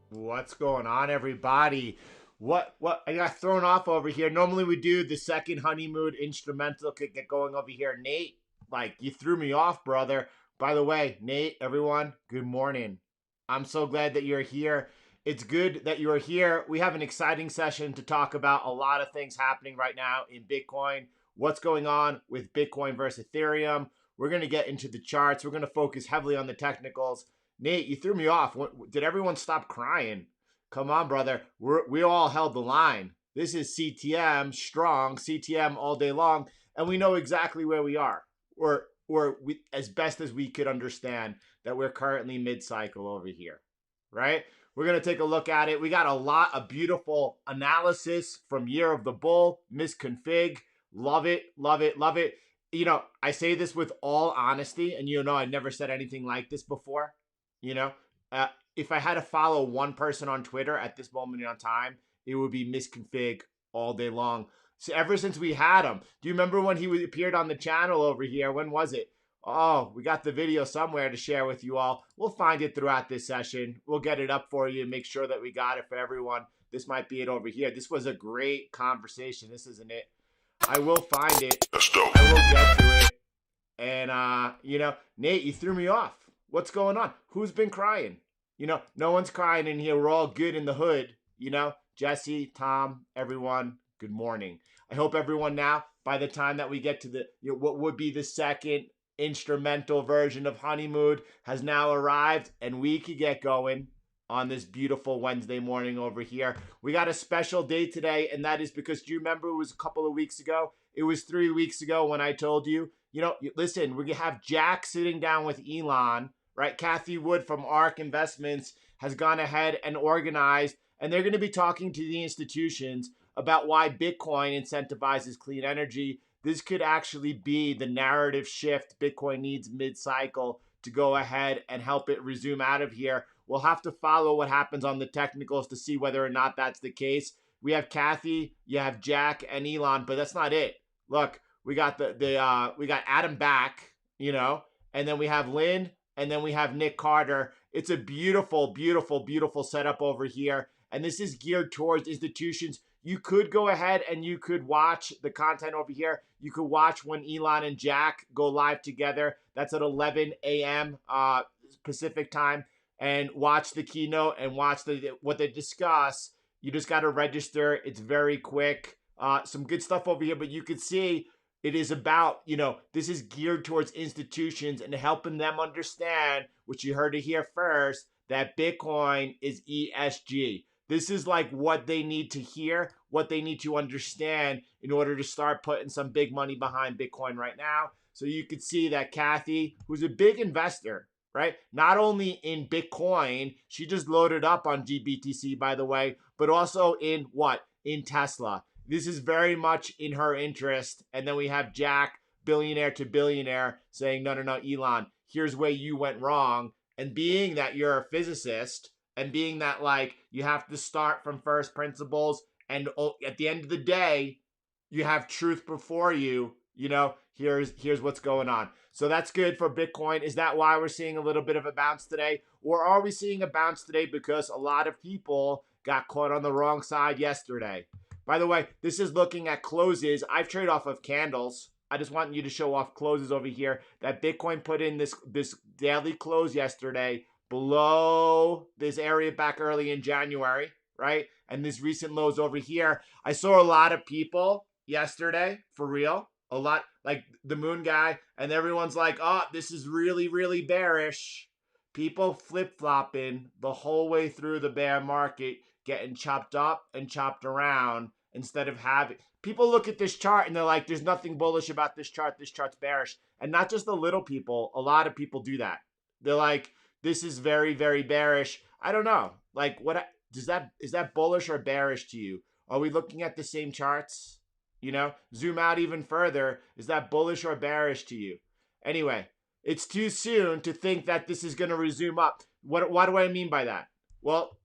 What's going on, everybody? What I got thrown off over here. Normally we do the second honeymoon instrumental could get going over here. Nate, like, you threw me off, brother. By the way, Nate, everyone, good morning. I'm so glad that you're here. It's good that you're here. We have an exciting session to talk about a lot of things happening right now in Bitcoin. What's going on with Bitcoin versus Ethereum? We're going to get into the charts. We're going to focus heavily on the technicals. Nate, you threw me off. Did everyone stop crying? Come on, brother. We all held the line. This is CTM, strong, CTM all day long, and we know exactly where we are. Or we, as best as we could understand, that we're currently mid-cycle over here, right? We're going to take a look at it. We got a lot of beautiful analysis from Year of the Bull, misconfig. Love it, love it, love it. You know, I say this with all honesty, and you know I never said anything like this before. You know, if I had to follow one person on Twitter at this moment in time, it would be misconfig all day long. So ever since we had him, do you remember when he appeared on the channel over here? When was it? Oh, we got the video somewhere to share with you all. We'll find it throughout this session. We'll get it up for you and make sure that we got it for everyone. This might be it over here. This was a great conversation. This isn't it. I will find it. Let's go. I will get to it. And, you know, Nate, you threw me off. What's going on? Who's been crying? You know, no one's crying in here. We're all good in the hood. You know, Jesse, Tom, everyone, good morning. I hope everyone now, by the time that we get to the, you know, what would be the second instrumental version of Honeymoon has now arrived, and we could get going on this beautiful Wednesday morning over here. We got a special day today, and that is because, do you remember it was a couple of weeks ago? It was 3 weeks ago when I told you, you know, listen, we're going to have Jack sitting down with Elon, right? Kathy Wood from ARK Investments has gone ahead and organized, and they're going to be talking to the institutions about why Bitcoin incentivizes clean energy. This could actually be the narrative shift Bitcoin needs mid-cycle to go ahead and help it resume out of here. We'll have to follow what happens on the technicals to see whether or not that's the case. We have Kathy, you have Jack and Elon, but that's not it. Look, we got we got Adam back, you know, and then we have Lynn, and then we have Nick Carter. It's a beautiful, beautiful, beautiful setup over here. And this is geared towards institutions. You could go ahead and you could watch the content over here. You could watch when Elon and Jack go live together. That's at 11 a.m. Pacific time. And watch the keynote and watch what they discuss. You just got to register. It's very quick. Some good stuff over here, but you can see it is about, this is geared towards institutions and helping them understand, which you heard it here first, that Bitcoin is ESG. This is like what they need to hear, what they need to understand in order to start putting some big money behind Bitcoin right now. So you could see that Kathy, who's a big investor, right? Not only in Bitcoin, she just loaded up on GBTC, by the way, but also in what? In Tesla. This is very much in her interest. And then we have Jack, billionaire to billionaire, saying, no, Elon, here's where you went wrong. And being that you're a physicist, and being that, like, you have to start from first principles, and at the end of the day, you have truth before you, here's what's going on. So that's good for Bitcoin. Is that why we're seeing a little bit of a bounce today? Or are we seeing a bounce today because a lot of people got caught on the wrong side yesterday? By the way, this is looking at closes. I've traded off of candles. I just want you to show off closes over here. That Bitcoin put in this daily close yesterday below this area back early in January, right? And this recent lows over here. I saw a lot of people yesterday, for real. A lot, like the moon guy, and everyone's like, oh, this is really, really bearish. People flip-flopping the whole way through the bear market, getting chopped up and chopped around instead of having... People look at this chart and they're like, there's nothing bullish about this chart. This chart's bearish. And not just the little people. A lot of people do that. They're like, this is very, very bearish. I don't know. Like, is that bullish or bearish to you? Are we looking at the same charts? Zoom out even further. Is that bullish or bearish to you? Anyway, it's too soon to think that this is going to resume up. What do I mean by that? Well,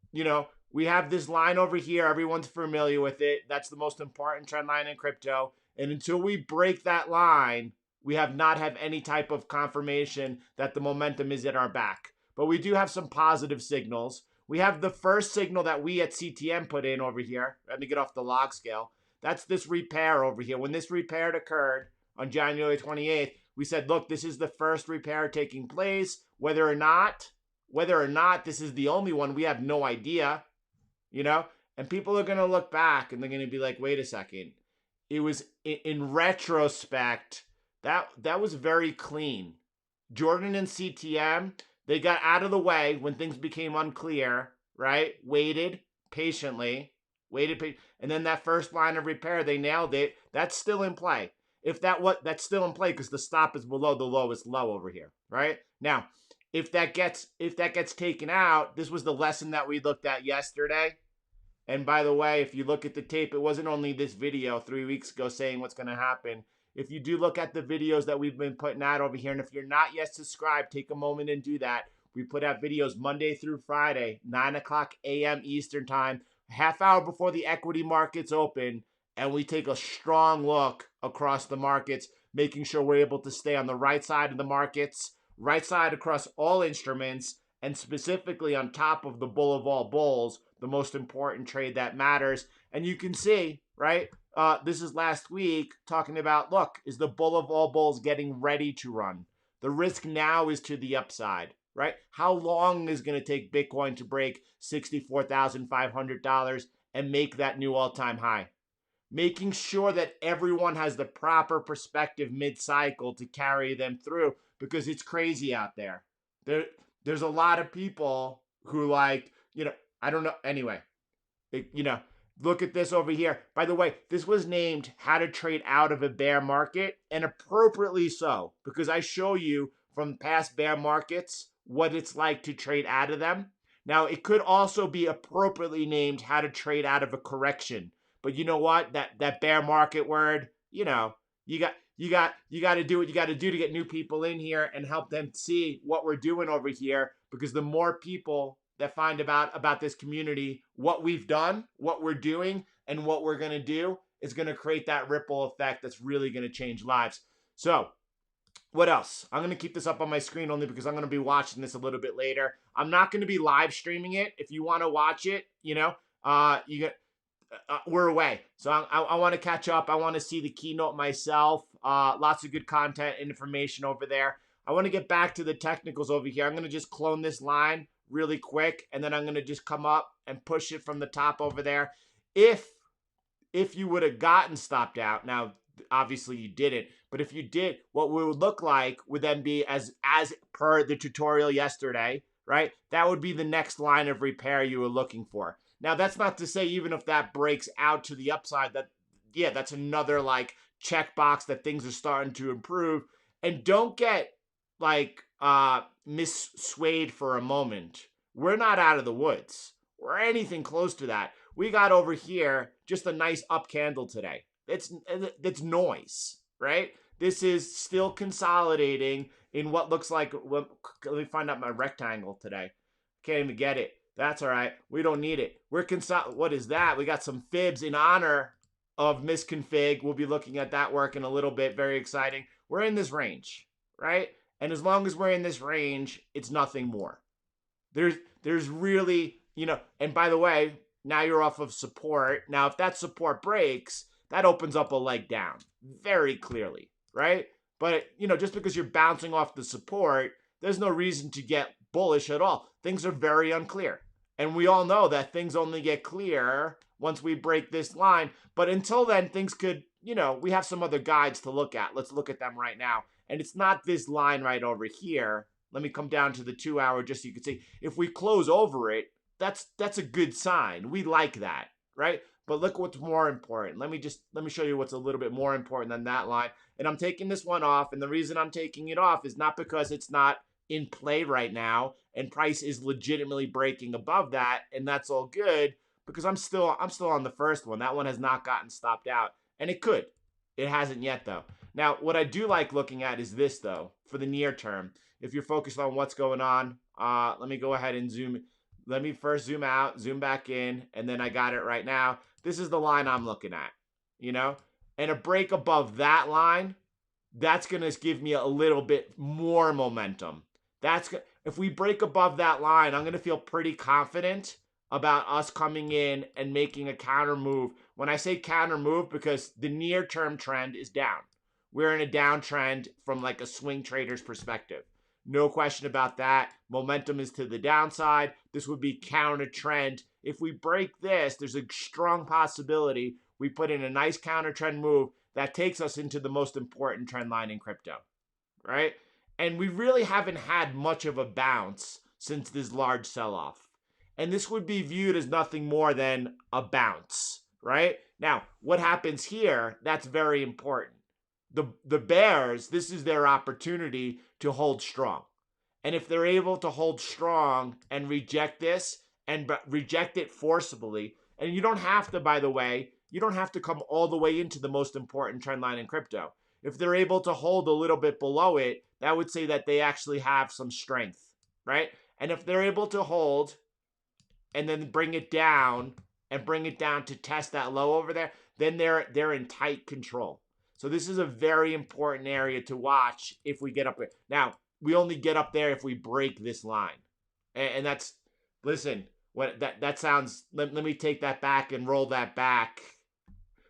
we have this line over here. Everyone's familiar with it. That's the most important trend line in crypto. And until we break that line, we have not have any type of confirmation that the momentum is at our back. But we do have some positive signals. We have the first signal that we at CTM put in over here. Let me get off the log scale. That's this repair over here. When this repair occurred on January 28th, we said, look, this is the first repair taking place. Whether or not this is the only one, we have no idea. And people are going to look back and they're going to be like, wait a second. It was in retrospect, that was very clean. Jordan and CTM, they got out of the way when things became unclear, right? Waited patiently, and then that first line of repair, they nailed it. That's still in play. That's still in play because the stop is below the lowest low over here, right? Now, if that gets taken out, this was the lesson that we looked at yesterday. And by the way, if you look at the tape, it wasn't only this video 3 weeks ago saying what's going to happen. If you do look at the videos that we've been putting out over here, and if you're not yet subscribed, take a moment and do that. We put out videos Monday through Friday, 9 o'clock a.m. Eastern time, a half hour before the equity markets open, and we take a strong look across the markets, making sure we're able to stay on the right side of the markets, right side across all instruments, and specifically on top of the bull of all bulls, the most important trade that matters. And you can see, right? This is last week talking about, look, is the bull of all bulls getting ready to run? The risk now is to the upside, right? How long is going to take Bitcoin to break $64,500 and make that new all-time high? Making sure that everyone has the proper perspective mid-cycle to carry them through, because it's crazy out there. There's a lot of people who I don't know. Anyway, look at this over here. By the way, this was named How to Trade Out of a Bear Market, and appropriately so, because I show you from past bear markets what it's like to trade out of them. Now, it could also be appropriately named How to Trade Out of a Correction. But you know what? That bear market word, you got to do what you got to do to get new people in here and help them see what we're doing over here. Because the more people that find about this community, what we've done, what we're doing, and what we're going to do is going to create that ripple effect that's really going to change lives. So What else? I'm going to keep this up on my screen only because I'm going to be watching this a little bit later. I'm not going to be live streaming it. If you want to watch it, you get we're away. So I want to catch up. I want to see the keynote myself. Lots of good content and information over there. I want to get back to the technicals over here. I'm going to just clone this line really quick, and then I'm going to just come up and push it from the top over there. If you would have gotten stopped out, now obviously you didn't, but if you did, what it would look like would then be as per the tutorial yesterday, right? That would be the next line of repair you were looking for. Now, that's not to say even if that breaks out to the upside, that's another like checkbox that things are starting to improve. And don't get like misswayed for a moment. We're not out of the woods or anything close to that. We got over here just a nice up candle today. It's noise, right? This is still consolidating in what looks like. Let me find out my rectangle today. Can't even get it. That's all right. We don't need it. What is that? We got some fibs in honor of misconfig. We'll be looking at that work in a little bit. Very exciting. We're in this range, right? And as long as we're in this range, it's nothing more. There's really, and by the way, now you're off of support. Now, if that support breaks, that opens up a leg down very clearly, right? But, just because you're bouncing off the support, there's no reason to get bullish at all. Things are very unclear. And we all know that things only get clear once we break this line. But until then, things could, we have some other guides to look at. Let's look at them right now. And it's not this line right over here. Let me come down to the 2 hour just so you can see. If we close over it, that's a good sign. We like that, right? But look what's more important. Let me show you what's a little bit more important than that line. And I'm taking this one off. And the reason I'm taking it off is not because it's not in play right now and price is legitimately breaking above that, and that's all good, because I'm still on the first one. That one has not gotten stopped out, and it could. It hasn't yet though. Now, what I do like looking at is this though, for the near term. If you're focused on what's going on, let me go ahead and zoom. Let me first zoom out, zoom back in, and then I got it right now. This is the line I'm looking at, and a break above that line, that's going to give me a little bit more momentum. If we break above that line, I'm going to feel pretty confident about us coming in and making a counter move. When I say counter move, because the near term trend is down. We're in a downtrend from like a swing trader's perspective. No question about that. Momentum is to the downside. This would be counter trend. If we break this, there's a strong possibility we put in a nice counter trend move that takes us into the most important trend line in crypto, right? And we really haven't had much of a bounce since this large sell-off. And this would be viewed as nothing more than a bounce, right? Now, what happens here, that's very important. The bears, this is their opportunity to hold strong. And if they're able to hold strong and reject this and reject it forcibly, and you don't have to, by the way, you don't have to come all the way into the most important trend line in crypto. If they're able to hold a little bit below it, that would say that they actually have some strength, right? And if they're able to hold and then bring it down to test that low over there, then they're in tight control. So this is a very important area to watch if we get up there. Now, we only get up there if we break this line. And that's, listen, that sounds, let me take that back and roll that back.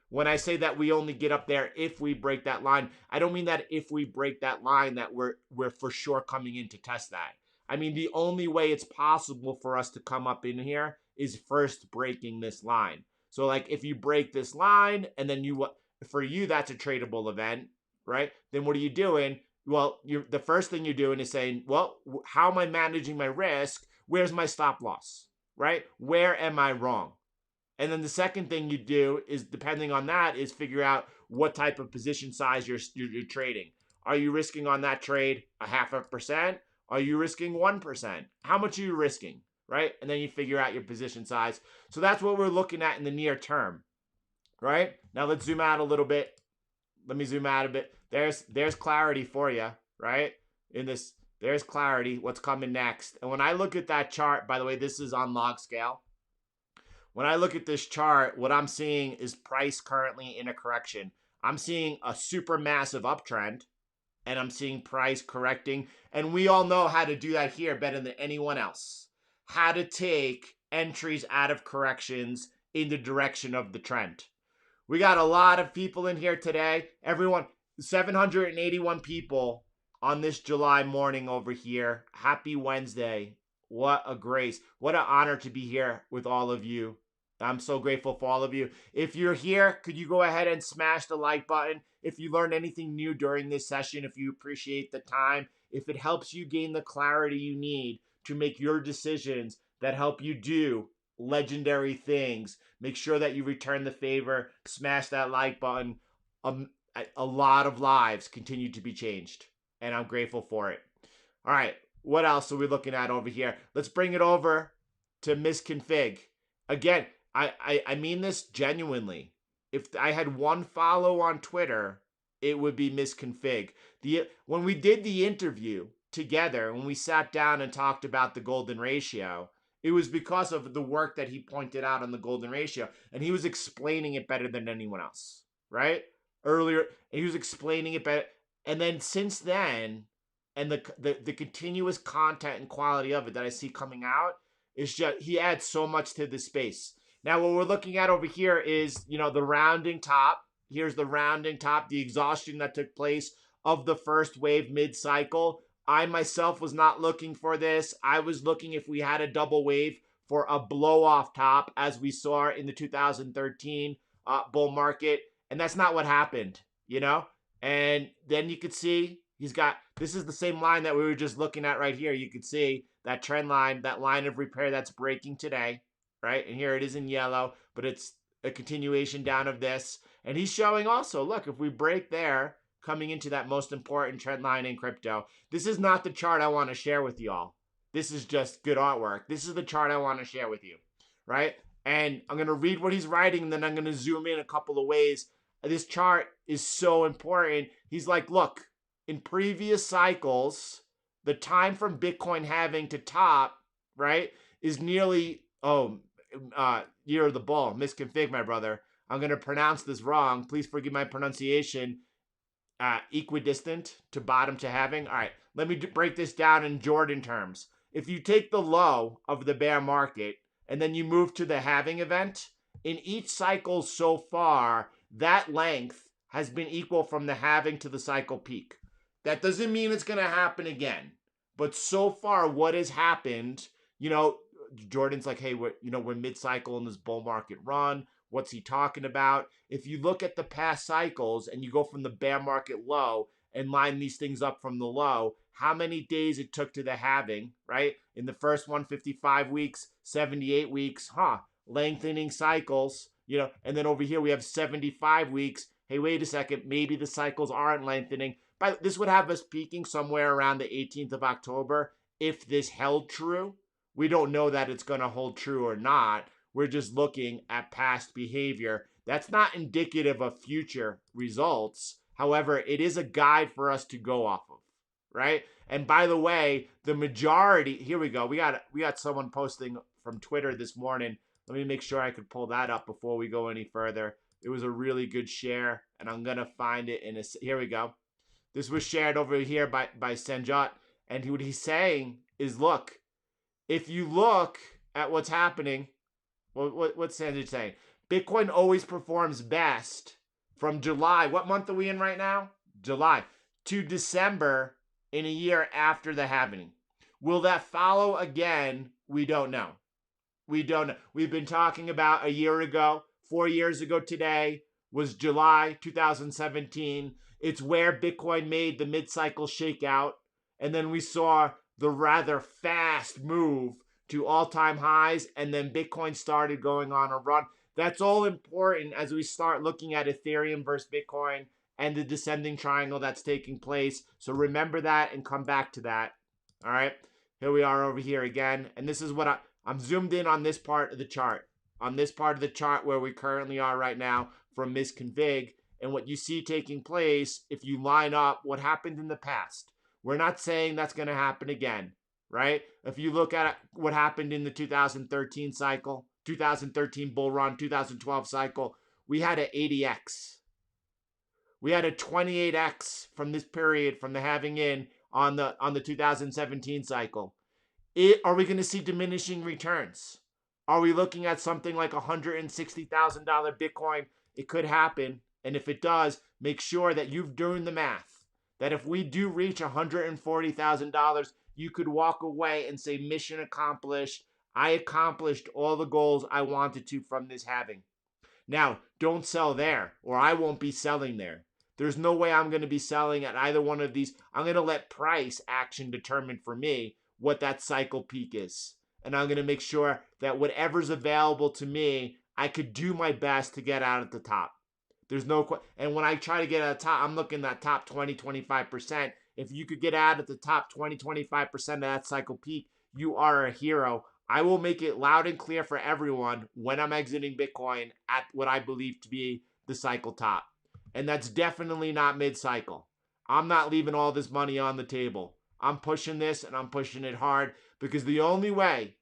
When I say that we only get up there if we break that line, I don't mean that if we break that line that we're for sure coming in to test that. I mean, the only way it's possible for us to come up in here is first breaking this line. So like if you break this line and then for you, that's a tradable event, right? Then what are you doing? Well, the first thing you're doing is saying, well, how am I managing my risk? Where's my stop loss, right? Where am I wrong? And then the second thing you do is, depending on that, is figure out what type of position size you're trading. Are you risking on that trade 0.5%? Are you risking 1%? How much are you risking, right? And then you figure out your position size. So that's what we're looking at in the near term, right? Now let's zoom out a little bit. Let me zoom out a bit. There's clarity for you, right? There's clarity, what's coming next. And when I look at that chart, by the way, this is on log scale. When I look at this chart, what I'm seeing is price currently in a correction. I'm seeing a super massive uptrend, and I'm seeing price correcting. And we all know how to do that here better than anyone else. How to take entries out of corrections in the direction of the trend. We got a lot of people in here today. Everyone, 781 people on this July morning over here. Happy Wednesday. What a grace. What an honor to be here with all of you. I'm so grateful for all of you. If you're here, could you go ahead and smash the like button? If you learned anything new during this session, if you appreciate the time, if it helps you gain the clarity you need to make your decisions that help you do legendary things, make sure that you return the favor, smash that like button. A lot of lives continue to be changed, and I'm grateful for it. All right, what else are we looking at over here? Let's bring it over to Misconfig. Again, I mean this genuinely. If I had one follow on Twitter, it would be Misconfig. When we did the interview together, when we sat down and talked about the golden ratio, it was because of the work that he pointed out on the golden ratio, and he was explaining it better than anyone else, right? Earlier, he was explaining it better, and then since then, and the continuous content and quality of it that I see coming out is just, he adds so much to the space. Now, what we're looking at over here is, the rounding top. Here's the rounding top, the exhaustion that took place of the first wave mid-cycle. I myself was not looking for this. I was looking if we had a double wave for a blow-off top, as we saw in the 2013 bull market, and that's not what happened, And then you could see this is the same line that we were just looking at right here. You could see that trend line, that line of repair that's breaking today, right? And here it is in yellow, but it's a continuation down of this. And he's showing also, look, if we break there, coming into that most important trend line in crypto, this is not the chart I want to share with y'all. This is just good artwork. This is the chart I want to share with you, right? And I'm going to read what he's writing, and then I'm going to zoom in a couple of ways. This chart is so important. He's like, look, in previous cycles, the time from Bitcoin halving to top, right, is nearly, year of the bull. Misconfig, my brother. I'm going to pronounce this wrong. Please forgive my pronunciation. Equidistant to bottom to halving. All right, let me break this down in Jordan terms. If you take the low of the bear market and then you move to the halving event, in each cycle so far, that length has been equal from the halving to the cycle peak. That doesn't mean it's going to happen again. But so far, what has happened, Jordan's like, hey, we're mid-cycle in this bull market run. What's he talking about? If you look at the past cycles and you go from the bear market low and line these things up from the low, how many days it took to the halving, right? In the first 155 weeks, 78 weeks, lengthening cycles, and then over here we have 75 weeks. Hey, wait a second, maybe the cycles aren't lengthening. But this would have us peaking somewhere around the 18th of October if this held true. We don't know that it's going to hold true or not. We're just looking at past behavior. That's not indicative of future results. However, it is a guide for us to go off of, right? And by the way, the majority, here we go. We got someone posting from Twitter this morning. Let me make sure I could pull that up before we go any further. It was a really good share, and I'm going to find it here we go. This was shared over here by Sanjot, and what he's saying is, look, if you look at what's happening, what's Sanjot saying? Bitcoin always performs best from July. What month are we in right now? July to December in a year after the halving. Will that follow again? We don't know. We don't know. We've been talking about a year ago, 4 years ago today was July 2017. It's where Bitcoin made the mid-cycle shakeout. And then we saw the rather fast move to all-time highs. And then Bitcoin started going on a run. That's all important as we start looking at Ethereum versus Bitcoin and the descending triangle that's taking place. So remember that and come back to that. All right. Here we are over here again. And this is what I'm zoomed in on this part of the chart. On this part of the chart where we currently are right now from Misconfig. And what you see taking place if you line up what happened in the past. We're not saying that's going to happen again, right? If you look at what happened in the 2013 cycle, 2013 bull run, 2012 cycle, we had an 80x. We had a 28x from this period, from the halving in on the 2017 cycle. Are we going to see diminishing returns? Are we looking at something like $160,000 Bitcoin? It could happen. And if it does, make sure that you've done the math. That if we do reach $140,000, you could walk away and say, mission accomplished. I accomplished all the goals I wanted to from this halving. Now, don't sell there, or I won't be selling there. There's no way I'm going to be selling at either one of these. I'm going to let price action determine for me what that cycle peak is. And I'm going to make sure that whatever's available to me, I could do my best to get out at the top. There's no and when I try to get at the top, I'm looking at top 20, 25%. If you could get out at the top 20, 25% of that cycle peak, you are a hero. I will make it loud and clear for everyone when I'm exiting Bitcoin at what I believe to be the cycle top. And that's definitely not mid-cycle. I'm not leaving all this money on the table. I'm pushing this, and I'm pushing it hard, because the only way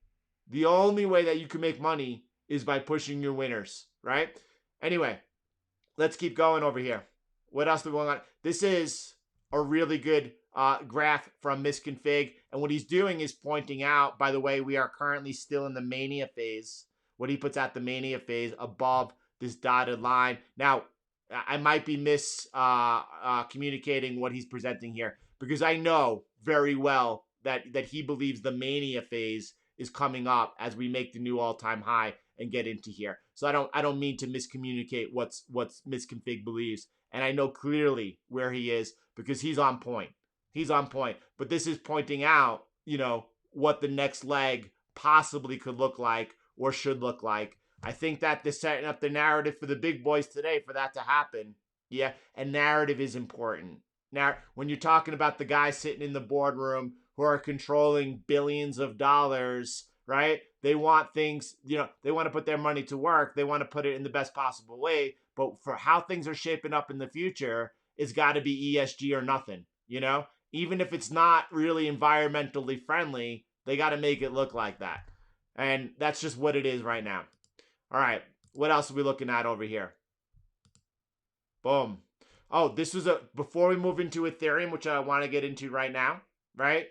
that you can make money is by pushing your winners, right? Anyway, let's keep going over here. What else do we want? This is a really good graph from Misconfig. And what he's doing is pointing out, by the way, we are currently still in the mania phase. What he puts at the mania phase above this dotted line. Now, I might be communicating what he's presenting here, because I know very well that he believes the mania phase is coming up as we make the new all-time high and get into here. So I don't mean to miscommunicate what's Misconfig believes. And I know clearly where he is, because he's on point. He's on point. But this is pointing out, what the next leg possibly could look like or should look like. I think that they're setting up the narrative for the big boys today for that to happen. Yeah, and narrative is important. Now, when you're talking about the guys sitting in the boardroom who are controlling billions of dollars, right? They want things, they want to put their money to work. They want to put it in the best possible way. But for how things are shaping up in the future, it's got to be ESG or nothing, Even if it's not really environmentally friendly, they got to make it look like that. And that's just what it is right now. All right, what else are we looking at over here? Boom. Oh, this was before we move into Ethereum, which I want to get into right now, right?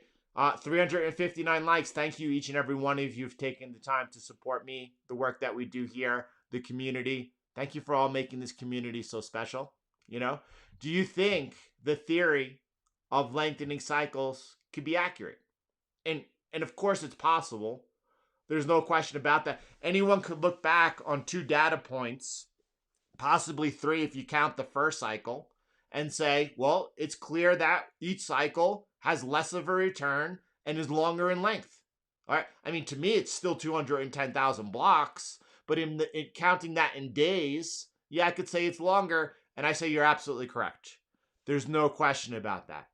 359 likes. Thank you, each and every one of you who've taken the time to support me, the work that we do here, the community. Thank you for all making this community so special. Do you think the theory of lengthening cycles could be accurate? And of course it's possible. There's no question about that. Anyone could look back on 2 data points, possibly 3 if you count the first cycle, and say, well, it's clear that each cycle has less of a return and is longer in length. All right. I mean, to me, it's still 210,000 blocks, but in counting that in days, yeah, I could say it's longer. And I say you're absolutely correct. There's no question about that.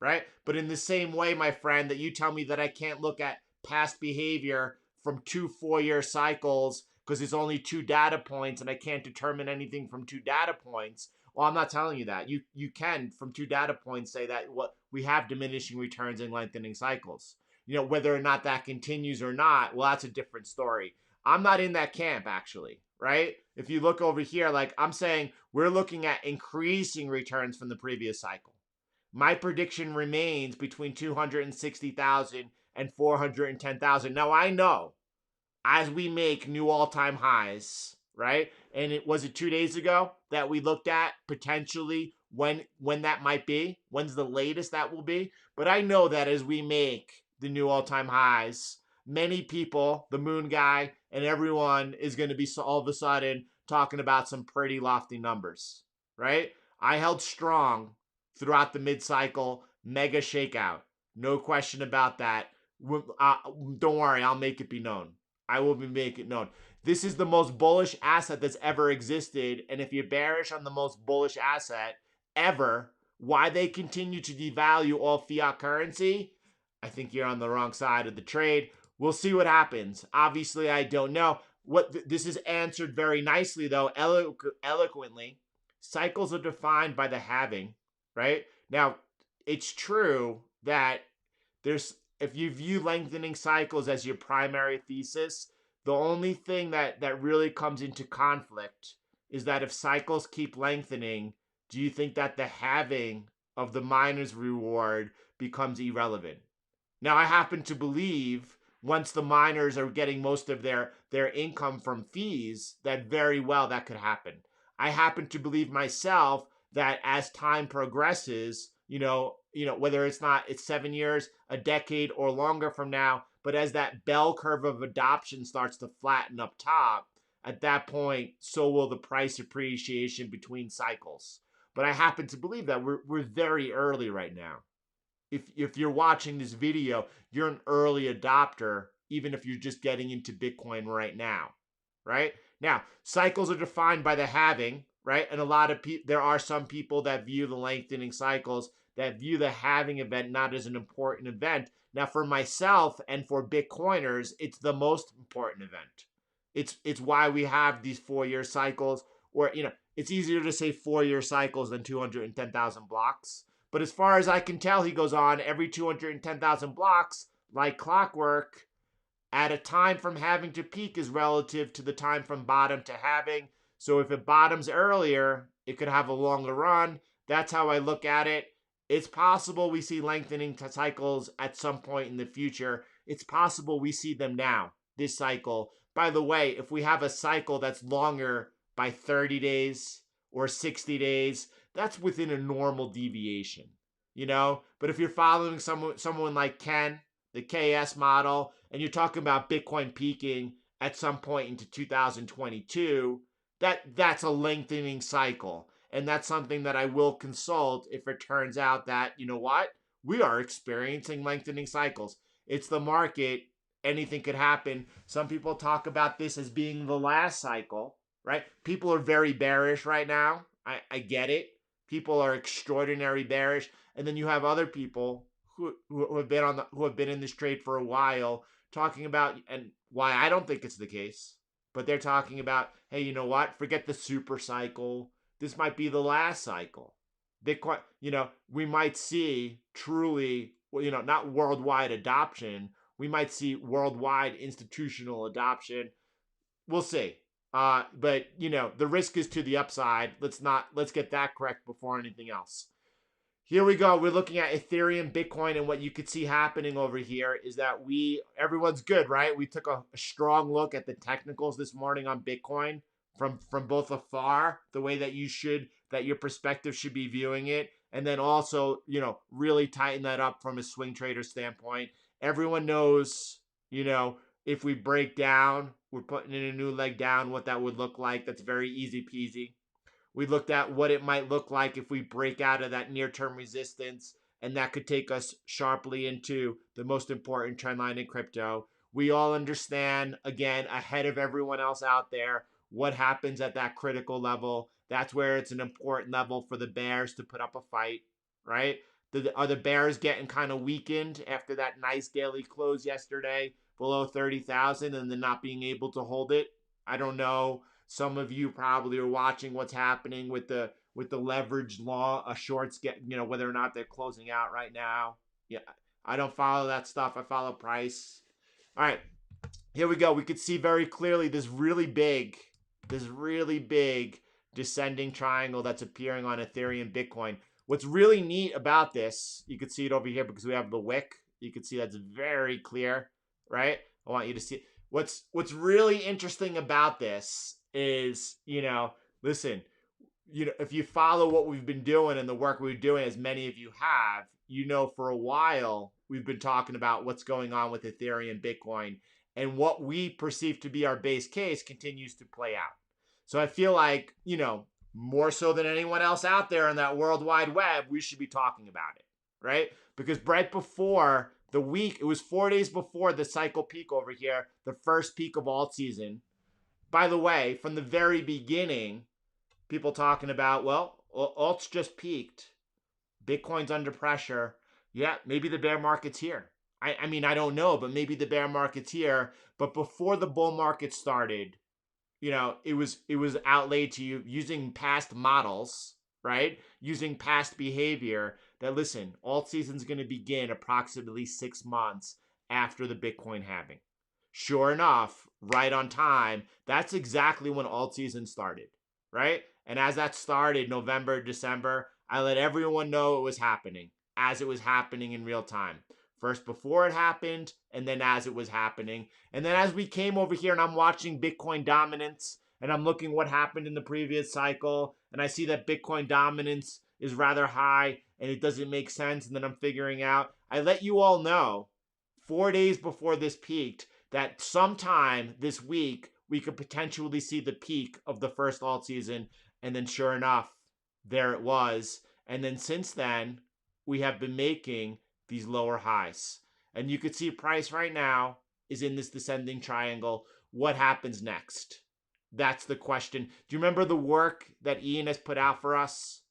Right. But in the same way, my friend, that you tell me that I can't look at past behavior from 2 4-year cycles because it's only 2 data points and I can't determine anything from 2 data points. Well, I'm not telling you that. You can, from 2 data points, say that what we have diminishing returns and lengthening cycles. Whether or not that continues or not, well, that's a different story. I'm not in that camp, actually, right? If you look over here, like I'm saying, we're looking at increasing returns from the previous cycle. My prediction remains between 260,000 and 410,000. Now, I know as we make new all-time highs, right? And was it 2 days ago that we looked at potentially when that might be? When's the latest that will be? But I know that as we make the new all-time highs, many people, the moon guy and everyone, is going to be all of a sudden talking about some pretty lofty numbers, right? I held strong throughout the mid-cycle mega shakeout. No question about that. Don't worry, I'll make it be known. I will make it known. This is the most bullish asset that's ever existed. And if you're bearish on the most bullish asset ever, why they continue to devalue all fiat currency, I think you're on the wrong side of the trade. We'll see what happens. Obviously, I don't know. This is answered very nicely, though, eloquently. Cycles are defined by the halving, right? Now, it's true that if you view lengthening cycles as your primary thesis, the only thing that really comes into conflict is that if cycles keep lengthening, do you think that the halving of the miner's reward becomes irrelevant? Now, I happen to believe once the miners are getting most of their income from fees, that very well that could happen. I happen to believe myself that as time progresses, whether it's 7 years, a decade, or longer from now, but as that bell curve of adoption starts to flatten up top, at that point, so will the price appreciation between cycles. But I happen to believe that we're very early right now. If you're watching this video, you're an early adopter, even if you're just getting into Bitcoin right now, right? Now, cycles are defined by the halving, right? And a lot of there are some people that view the lengthening cycles, that view the halving event not as an important event. Now, for myself and for Bitcoiners, it's the most important event. It's why we have these 4-year cycles, or it's easier to say 4-year cycles than 210,000 blocks. But as far as I can tell, he goes on, every 210,000 blocks, like clockwork, at a time from halving to peak is relative to the time from bottom to halving. So if it bottoms earlier, it could have a longer run. That's how I look at it. It's possible we see lengthening cycles at some point in the future. It's possible we see them now, this cycle. By the way, if we have a cycle that's longer by 30 days or 60 days, that's within a normal deviation, But if you're following someone like Ken, the KS model, and you're talking about Bitcoin peaking at some point into 2022, that's a lengthening cycle. And that's something that I will consult if it turns out that, we are experiencing lengthening cycles. It's the market. Anything could happen. Some people talk about this as being the last cycle, right? People are very bearish right now. I get it. People are extraordinary bearish. And then you have other people who have been in this trade for a while talking about, and why I don't think it's the case, but they're talking about, hey, you know what? Forget the super cycle. This might be the last cycle. Bitcoin, we might see truly, not worldwide adoption. We might see worldwide institutional adoption. We'll see. But the risk is to the upside. Let's get that correct before anything else. Here we go. We're looking at Ethereum, Bitcoin, and what you could see happening over here is that everyone's good, right? We took a strong look at the technicals this morning on Bitcoin from both afar, the way that your perspective should be viewing it, and then also, really tighten that up from a swing trader standpoint. Everyone knows, if we break down, we're putting in a new leg down, what that would look like. That's very easy peasy. We looked at what it might look like if we break out of that near-term resistance, and that could take us sharply into the most important trend line in crypto. We all understand, again, ahead of everyone else out there, what happens at that critical level. That's where it's an important level for the bears to put up a fight, right? Are the bears getting kind of weakened after that nice daily close yesterday below 30,000 and then not being able to hold it? I don't know. Some of you probably are watching what's happening with the leverage law, shorts get, whether or not they're closing out right now. Yeah, I don't follow that stuff. I follow price. All right, here we go. We could see very clearly this really big descending triangle that's appearing on Ethereum, Bitcoin. What's really neat about this, you can see it over here because we have the wick. You can see that's very clear, right? I want you to see it. What's really interesting about this is, listen, if you follow what we've been doing and the work we're doing, as many of you have, for a while, we've been talking about what's going on with Ethereum, Bitcoin, and what we perceive to be our base case continues to play out. So I feel like, more so than anyone else out there on that World Wide Web, we should be talking about it, right? Because right before the week, it was 4 days before the cycle peak over here, the first peak of alt season. By the way, from the very beginning, people talking about, well, alts just peaked. Bitcoin's under pressure. Yeah, maybe the bear market's here. I mean, I don't know, but maybe the bear market's here. But before the bull market started, it was outlaid to you using past models, right? Using past behavior that, listen, alt season's going to begin approximately 6 months after the Bitcoin halving. Sure enough, right on time, that's exactly when alt season started, right? And as that started, November, December, I let everyone know it was happening as it was happening in real time. First before it happened, and then as it was happening. And then as we came over here and I'm watching Bitcoin dominance, and I'm looking what happened in the previous cycle, and I see that Bitcoin dominance is rather high, and it doesn't make sense, and then I'm figuring out, I let you all know 4 days before this peaked that sometime this week we could potentially see the peak of the first alt season, and then sure enough, there it was. And then since then, we have been making these lower highs. And you could see price right now is in this descending triangle. What happens next? That's the question. Do you remember the work that Ian has put out for us?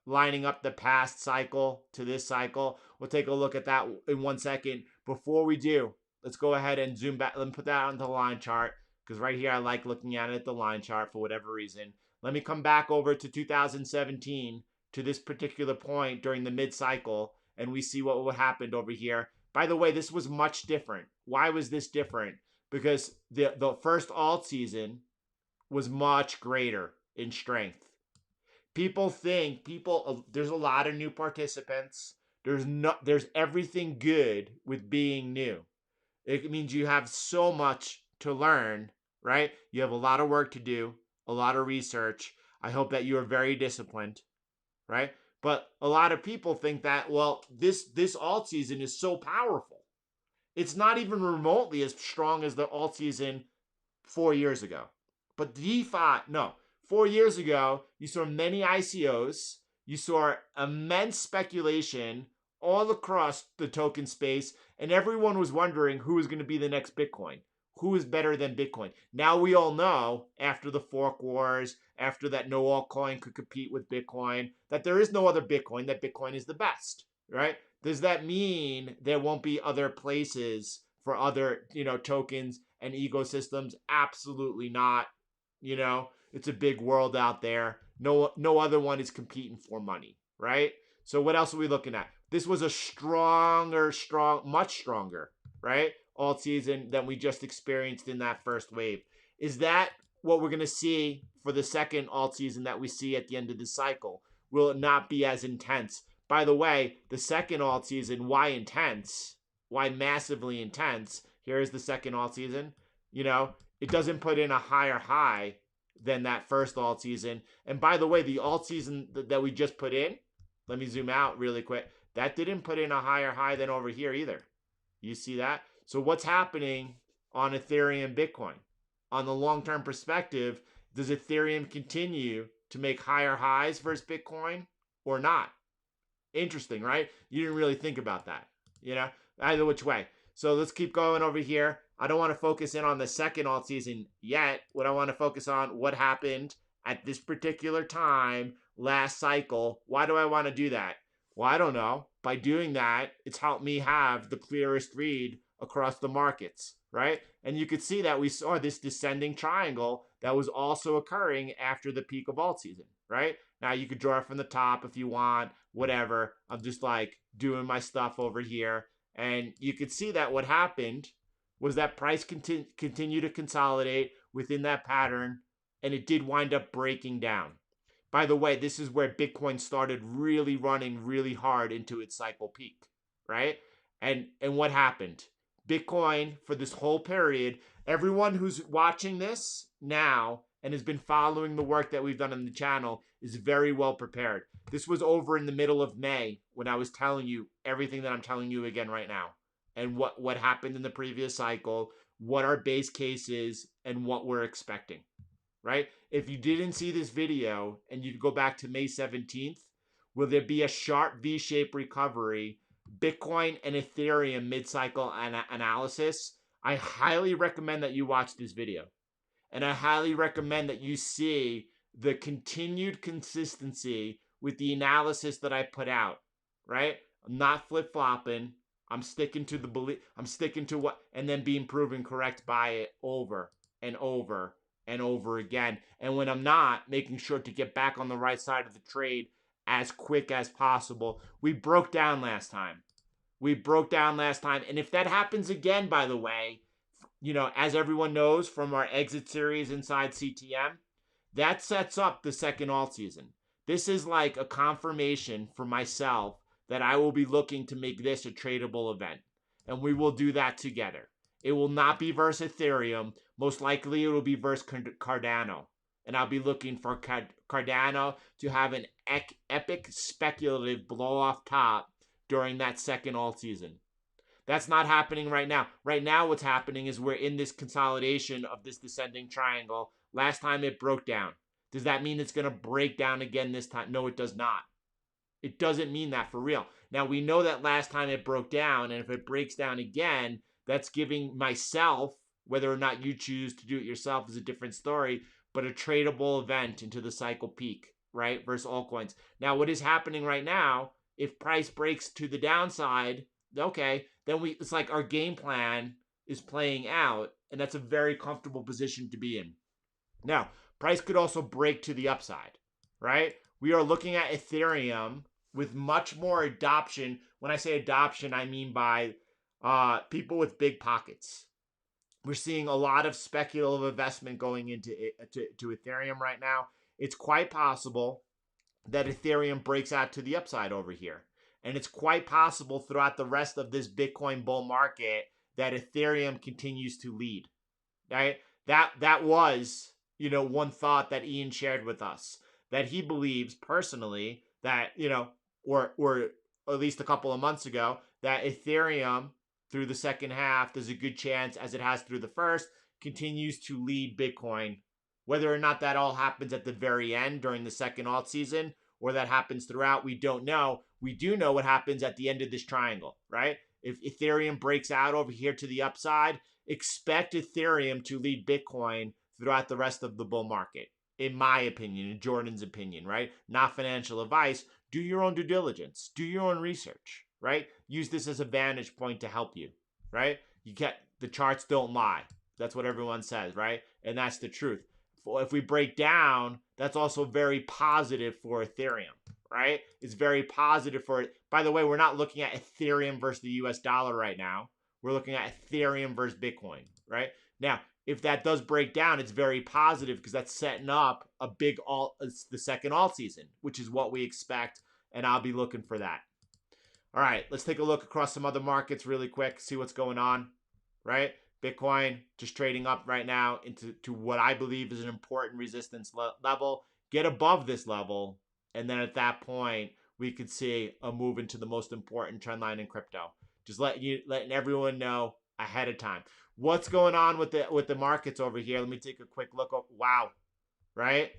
Lining up the past cycle to this cycle. We'll take a look at that in 1 second. Before we do, let's go ahead and zoom back. Let me put that on the line chart, because right here I like looking at it at the line chart for whatever reason. Let me come back over to 2017 to this particular point during the mid-cycle, and we see what happened over here. By the way, this was much different. Why was this different? Because the first alt season was much greater in strength. There's a lot of new participants. There's everything good with being new. It means you have so much to learn, right? You have a lot of work to do, a lot of research. I hope that you are very disciplined, right? But a lot of people think that, well, this alt season is so powerful. It's not even remotely as strong as the alt season 4 years ago. But DeFi, no. 4 years ago, you saw many ICOs. You saw immense speculation all across the token space, and everyone was wondering who is going to be the next Bitcoin. Who is better than Bitcoin? Now we all know, after the fork wars, after that no altcoin could compete with Bitcoin, that there is no other Bitcoin, that Bitcoin is the best, right? Does that mean there won't be other places for other, tokens and ecosystems? Absolutely not. It's a big world out there. No other one is competing for money, right? So what else are we looking at? This was a much stronger, right? Alt season than we just experienced in that first wave. Is that what we're going to see for the second alt season that we see at the end of the cycle? Will it not be as intense? By the way, the second alt season, why intense? Why massively intense? Here's the second alt season. It doesn't put in a higher high than that first alt season. And by the way, the alt season that we just put in, let me zoom out really quick. That didn't put in a higher high than over here either. You see that? So what's happening on Ethereum, Bitcoin? On the long-term perspective, does Ethereum continue to make higher highs versus Bitcoin or not? Interesting, right? You didn't really think about that, either which way. So let's keep going over here. I don't want to focus in on the second alt season yet. What I want to focus on, what happened at this particular time last cycle. Why do I want to do that? Well, I don't know. By doing that, it's helped me have the clearest read across the markets, right? And you could see that we saw this descending triangle that was also occurring after the peak of alt season, right? Now you could draw it from the top if you want, whatever. I'm just like doing my stuff over here. And you could see that what happened was that price continued to consolidate within that pattern, and it did wind up breaking down. By the way, this is where Bitcoin started really running really hard into its cycle peak, right? And what happened? Bitcoin, for this whole period, everyone who's watching this now and has been following the work that we've done on the channel is very well prepared. This was over in the middle of May when I was telling you everything that I'm telling you again right now, and what happened in the previous cycle, what our base case is, and what we're expecting, right? If you didn't see this video and you go back to May 17th, will there be a sharp V-shaped recovery, Bitcoin and Ethereum mid-cycle analysis? I highly recommend that you watch this video. And I highly recommend that you see the continued consistency with the analysis that I put out, right? I'm not flip-flopping. I'm sticking to the belief. I'm sticking to what, and then being proven correct by it over and over and over again. And when I'm not, making sure to get back on the right side of the trade as quick as possible. We broke down last time. And if that happens again, by the way, as everyone knows from our exit series inside CTM, That sets up the second alt season. This is like a confirmation for myself that I will be looking to make this a tradable event. And we will do that together. It will not be versus Ethereum. Most likely it will be versus Cardano. And I'll be looking for Cardano to have an epic speculative blow off top during that second alt season. That's not happening right now. Right now, what's happening is we're in this consolidation of this descending triangle. Last time it broke down. Does that mean it's going to break down again this time? No, it does not. It doesn't mean that for real. Now, we know that last time it broke down, and if it breaks down again, that's giving myself, whether or not you choose to do it yourself is a different story, but a tradable event into the cycle peak, right, versus altcoins. Now, what is happening right now, if price breaks to the downside, okay, then it's like our game plan is playing out, and that's a very comfortable position to be in. Now, price could also break to the upside, right? We are looking at Ethereum with much more adoption. When I say adoption, I mean by people with big pockets. We're seeing a lot of speculative investment going into to Ethereum right now. It's quite possible that Ethereum breaks out to the upside over here. And it's quite possible throughout the rest of this Bitcoin bull market that Ethereum continues to lead. Right? That was, one thought that Ian shared with us, that he believes personally that, or at least a couple of months ago, that Ethereum through the second half, there's a good chance, as it has through the first, continues to lead Bitcoin. Whether or not that all happens at the very end during the second alt season, or that happens throughout, we don't know. We do know what happens at the end of this triangle, right? If Ethereum breaks out over here to the upside, expect Ethereum to lead Bitcoin throughout the rest of the bull market, in my opinion, in Jordan's opinion, right? Not financial advice. Do your own due diligence. Do your own research, right? Use this as a vantage point to help you, right? The charts don't lie. That's what everyone says, right? And that's the truth. If we break down, that's also very positive for Ethereum, right? It's very positive for it. By the way, we're not looking at Ethereum versus the US dollar right now. We're looking at Ethereum versus Bitcoin, right? Now, if that does break down, it's very positive because that's setting up a big the second alt season, which is what we expect, and I'll be looking for that. All right, let's take a look across some other markets really quick, see what's going on, right? Bitcoin just trading up right now into what I believe is an important resistance level. Get above this level, and then at that point, we could see a move into the most important trend line in crypto. Just letting everyone know ahead of time. What's going on with the markets over here? Let me take a quick look. Wow, right?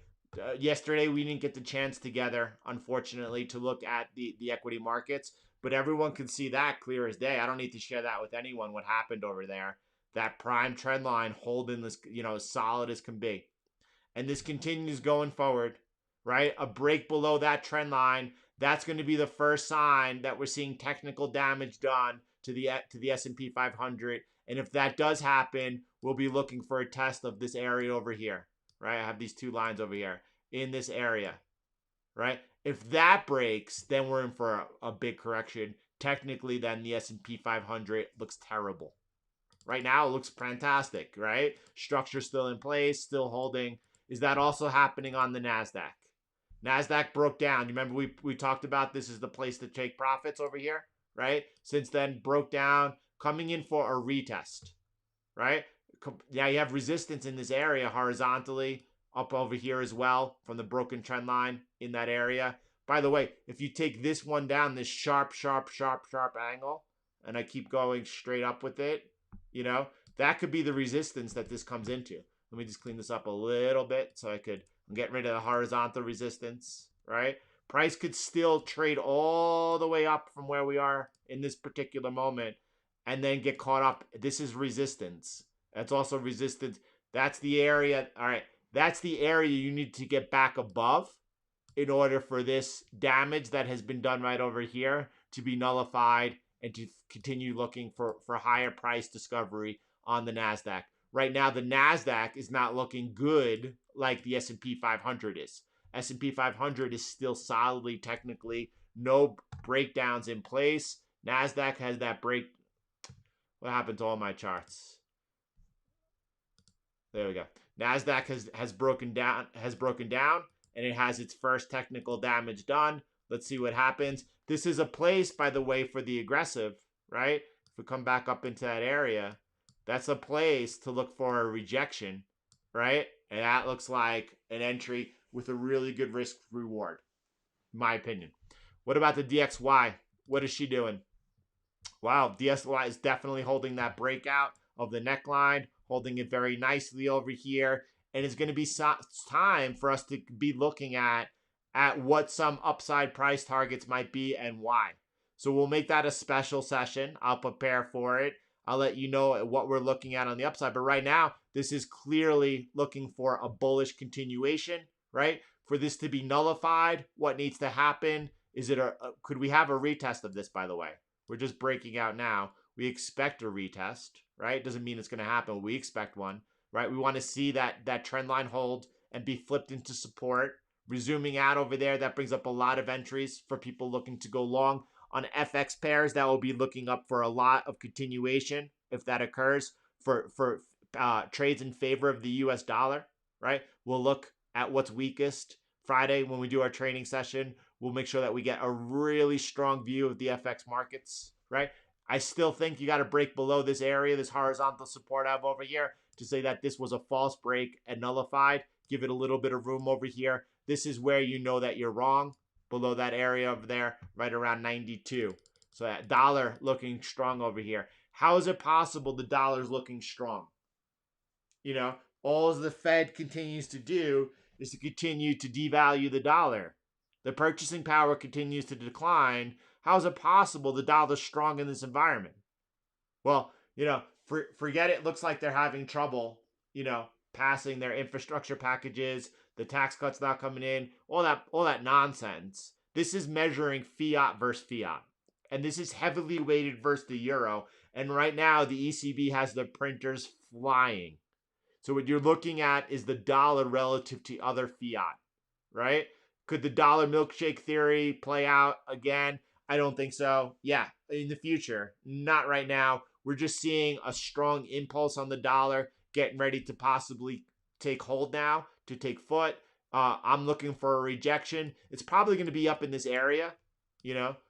Yesterday we didn't get the chance together, unfortunately, to look at the equity markets, but everyone can see that clear as day. I don't need to share that with anyone. What happened over there? That prime trend line holding this, as solid as can be, and this continues going forward, right? A break below that trend line. That's going to be the first sign that we're seeing technical damage done to the S&P 500. And if that does happen, we'll be looking for a test of this area over here, right? I have these two lines over here in this area, right? If that breaks, then we're in for a big correction. Technically, then the S&P 500 looks terrible. Right now, it looks fantastic, right? Structure still in place, still holding. Is that also happening on the Nasdaq? Nasdaq broke down. You remember we talked about this is the place to take profits over here, right? Since then, broke down, coming in for a retest, right? Now you have resistance in this area horizontally, up over here as well from the broken trend line in that area. By the way, if you take this one down, this sharp angle, and I keep going straight up with it, that could be the resistance that this comes into. Let me just clean this up a little bit so I'm getting rid of the horizontal resistance, right? Price could still trade all the way up from where we are in this particular moment and then get caught up. This is resistance. That's also resistance. That's the area. All right. That's the area you need to get back above in order for this damage that has been done right over here to be nullified and to continue looking for higher price discovery on the Nasdaq. Right now, the Nasdaq is not looking good like the S&P 500 is. S&P 500 is still solidly technically, no breakdowns in place. Nasdaq has that break. What happened to all my charts? There we go. Nasdaq has broken down, and it has its first technical damage done. Let's see what happens. This is a place, by the way, for the aggressive, right? If we come back up into that area, that's a place to look for a rejection, right? And that looks like an entry with a really good risk reward, in my opinion. What about the DXY? What is she doing? Wow, DXY is definitely holding that breakout of the neckline, holding it very nicely over here. And it's going to be time for us to be looking at what some upside price targets might be and why. So we'll make that a special session. I'll prepare for it. I'll let you know what we're looking at on the upside. But right now, this is clearly looking for a bullish continuation, right? For this to be nullified, what needs to happen? Could we have a retest of this, by the way? We're just breaking out now. We expect a retest, right? Doesn't mean it's going to happen. We expect one, right? We want to see that trend line hold and be flipped into support. Resuming out over there, that brings up a lot of entries for people looking to go long. On FX pairs, that will be looking up for a lot of continuation if that occurs for trades in favor of the US dollar, right? We'll look at what's weakest Friday when we do our training session. We'll make sure that we get a really strong view of the FX markets, right? I still think you got to break below this area, this horizontal support I have over here, to say that this was a false break and nullified. Give it a little bit of room over here. This is where you know that you're wrong, below that area over there, right around 92. So that dollar looking strong over here. How is it possible the dollar's looking strong? You know, all the Fed continues to do is to continue to devalue the dollar. The purchasing power continues to decline. How is it possible the dollar's strong in this environment? Well, forget it. Looks like they're having trouble, passing their infrastructure packages, the tax cuts not coming in, all that nonsense. This is measuring fiat versus fiat. And this is heavily weighted versus the euro. And right now, the ECB has the printers flying. So what you're looking at is the dollar relative to other fiat, right? Could the dollar milkshake theory play out again? I don't think so. Yeah, in the future. Not right now. We're just seeing a strong impulse on the dollar, getting ready to possibly take hold now, to take foot. I'm looking for a rejection. It's probably going to be up in this area,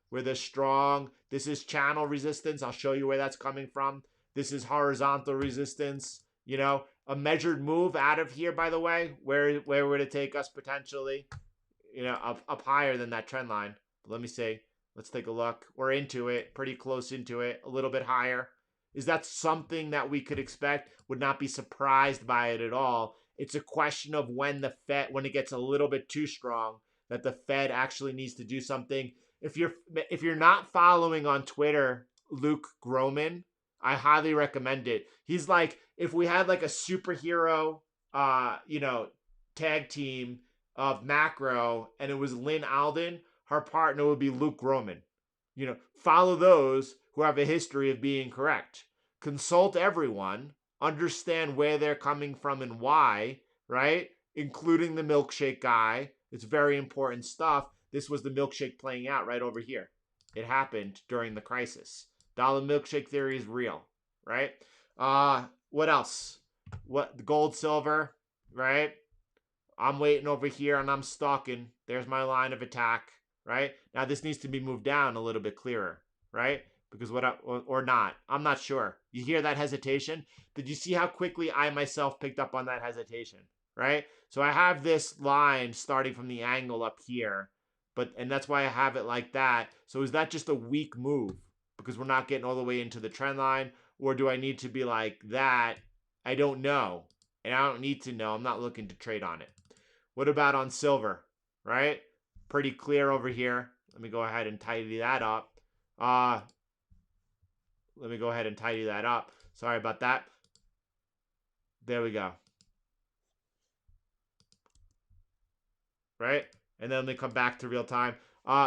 where there's strong. This is channel resistance. I'll show you where that's coming from. This is horizontal resistance. A measured move out of here, by the way, where would it take us potentially? Up higher than that trend line. But let me see. Let's take a look. We're into it, pretty close into it, a little bit higher. Is that something that we could expect? Would not be surprised by it at all. It's a question of when it gets a little bit too strong, that the Fed actually needs to do something. If you're not following on Twitter, Luke Groman, I highly recommend it. He's like, if we had like a superhero, tag team of macro, and it was Lynn Alden, her partner would be Luke Groman. Follow those who have a history of being correct. Consult everyone, understand where they're coming from and why, right? Including the milkshake guy. It's very important stuff. This was the milkshake playing out right over here. It happened during the crisis. Dollar milkshake theory is real, right? What else? What gold, silver, right? I'm waiting over here and I'm stalking. There's my line of attack, right? Now this needs to be moved down a little bit clearer, right? Because or not. I'm not sure. You hear that hesitation? Did you see how quickly I myself picked up on that hesitation, right? So I have this line starting from the angle up here, and that's why I have it like that. So is that just a weak move because we're not getting all the way into the trend line? Or do I need to be like that? I don't know. And I don't need to know. I'm not looking to trade on it. What about on silver, right? Pretty clear over here. Let me go ahead and tidy that up. Sorry about that. There we go. Right? And then they come back to real time.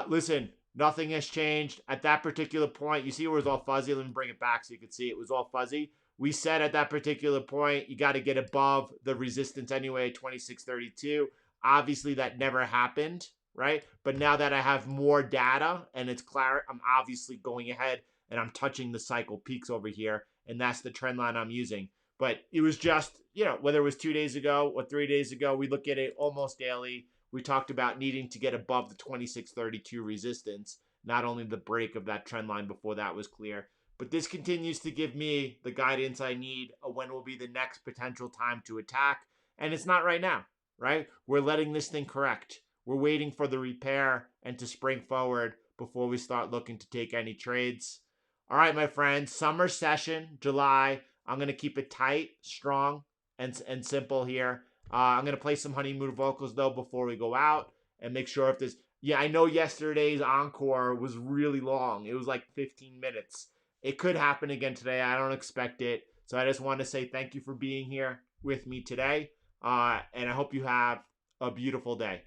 Listen, nothing has changed. At that particular point, you see where it was all fuzzy? Let me bring it back so you can see it was all fuzzy. We said at that particular point, you got to get above the resistance anyway, 2632. Obviously, that never happened, right? But now that I have more data and it's clear, I'm obviously going ahead and I'm touching the cycle peaks over here. And that's the trend line I'm using. But it was just, whether it was 2 days ago or 3 days ago, we look at it almost daily. We talked about needing to get above the 2632 resistance, not only the break of that trend line before that was clear. But this continues to give me the guidance I need of when will be the next potential time to attack. And it's not right now, right? We're letting this thing correct. We're waiting for the repair and to spring forward before we start looking to take any trades. All right, my friends, summer session, July. I'm going to keep it tight, strong, and simple here. I'm going to play some honeymoon vocals, though, before we go out and make sure if there's. Yeah, I know yesterday's encore was really long. It was like 15 minutes. It could happen again today. I don't expect it. So I just want to say thank you for being here with me today. And I hope you have a beautiful day.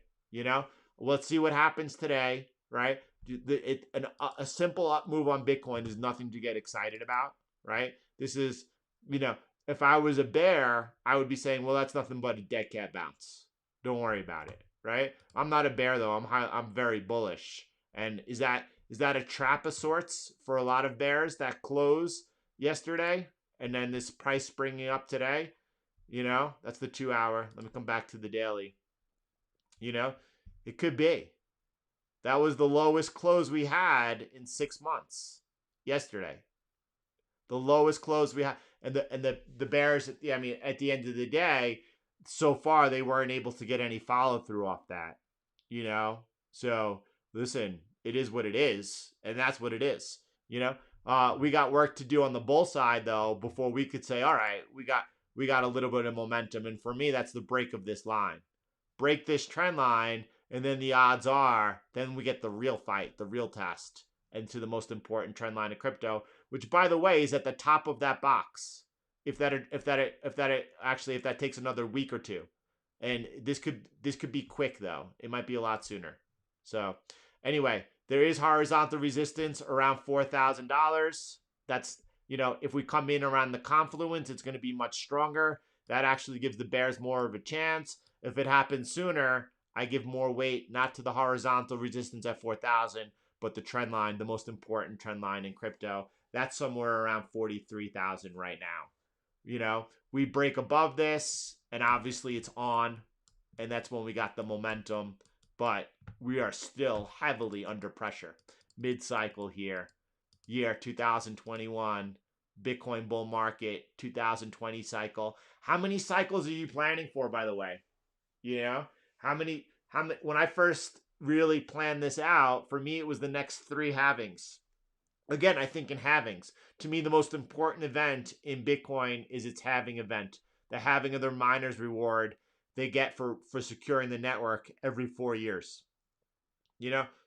Let's see what happens today, right? A simple up move on Bitcoin is nothing to get excited about, right? This is, if I was a bear, I would be saying, well, that's nothing but a dead cat bounce. Don't worry about it, right? I'm not a bear though. I'm very bullish. And is that a trap of sorts for a lot of bears that close yesterday and then this price springing up today? That's the 2 hour. Let me come back to the daily. It could be. That was the lowest close we had in 6 months yesterday. The lowest close we had, and the Bears. Yeah, I mean, at the end of the day, so far they weren't able to get any follow through off that. So listen, it is what it is, and that's what it is. We got work to do on the bull side though before we could say, all right, we got a little bit of momentum, and for me, that's the break of this line, break this trend line, and then the odds are, then we get the real fight, the real test, into the most important trend line of crypto, which by the way is at the top of that box. If that takes another week or two, and this could be quick though. It might be a lot sooner. So anyway, there is horizontal resistance around $4,000. That's if we come in around the confluence, it's going to be much stronger. That actually gives the bears more of a chance. If it happens sooner, I give more weight not to the horizontal resistance at 4,000, but the trend line, the most important trend line in crypto. That's somewhere around 43,000 right now. We break above this, and obviously it's on, and that's when we got the momentum, but we are still heavily under pressure. Mid-cycle here, year 2021, Bitcoin bull market, 2020 cycle. How many cycles are you planning for, by the way? How many, when I first really planned this out, for me, it was the next 3 halvings. Again, I think in halvings. To me, the most important event in Bitcoin is its halving event. The halving of their miners reward they get for securing the network every 4 years.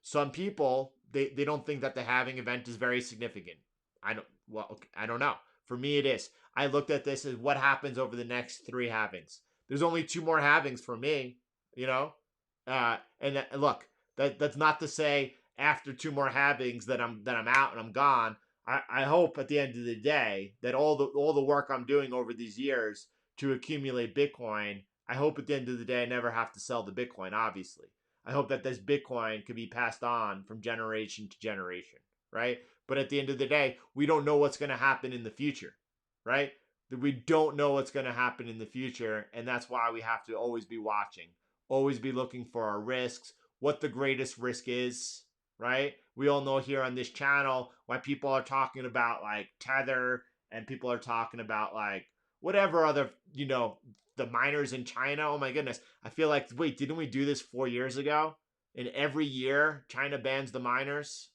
Some people, they don't think that the halving event is very significant. I don't know. For me, it is. I looked at this as what happens over the next 3 halvings. There's only 2 more halvings for me, look, that's not to say after 2 more halvings that I'm out and I'm gone. I hope at the end of the day that all the work I'm doing over these years to accumulate Bitcoin, I hope at the end of the day I never have to sell the Bitcoin, obviously. I hope that this Bitcoin can be passed on from generation to generation, right? But at the end of the day, we don't know what's going to happen in the future, right? We don't know what's going to happen in the future, and that's why we have to always be watching, always be looking for our risks, what the greatest risk is, right? We all know here on this channel why people are talking about like Tether, and people are talking about like whatever other, the miners in China. Oh my goodness. I feel like, wait, didn't we do this 4 years ago? And every year China bans the miners,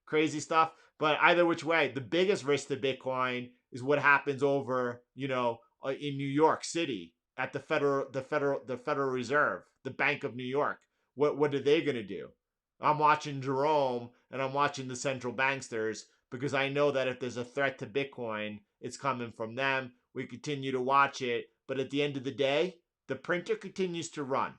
crazy stuff. But either which way, the biggest risk to Bitcoin is what happens over, in New York City at the Federal Reserve, the Bank of New York. What are they going to do? I'm watching Jerome and I'm watching the central banksters because I know that if there's a threat to Bitcoin, it's coming from them. We continue to watch it, but at the end of the day, the printer continues to run,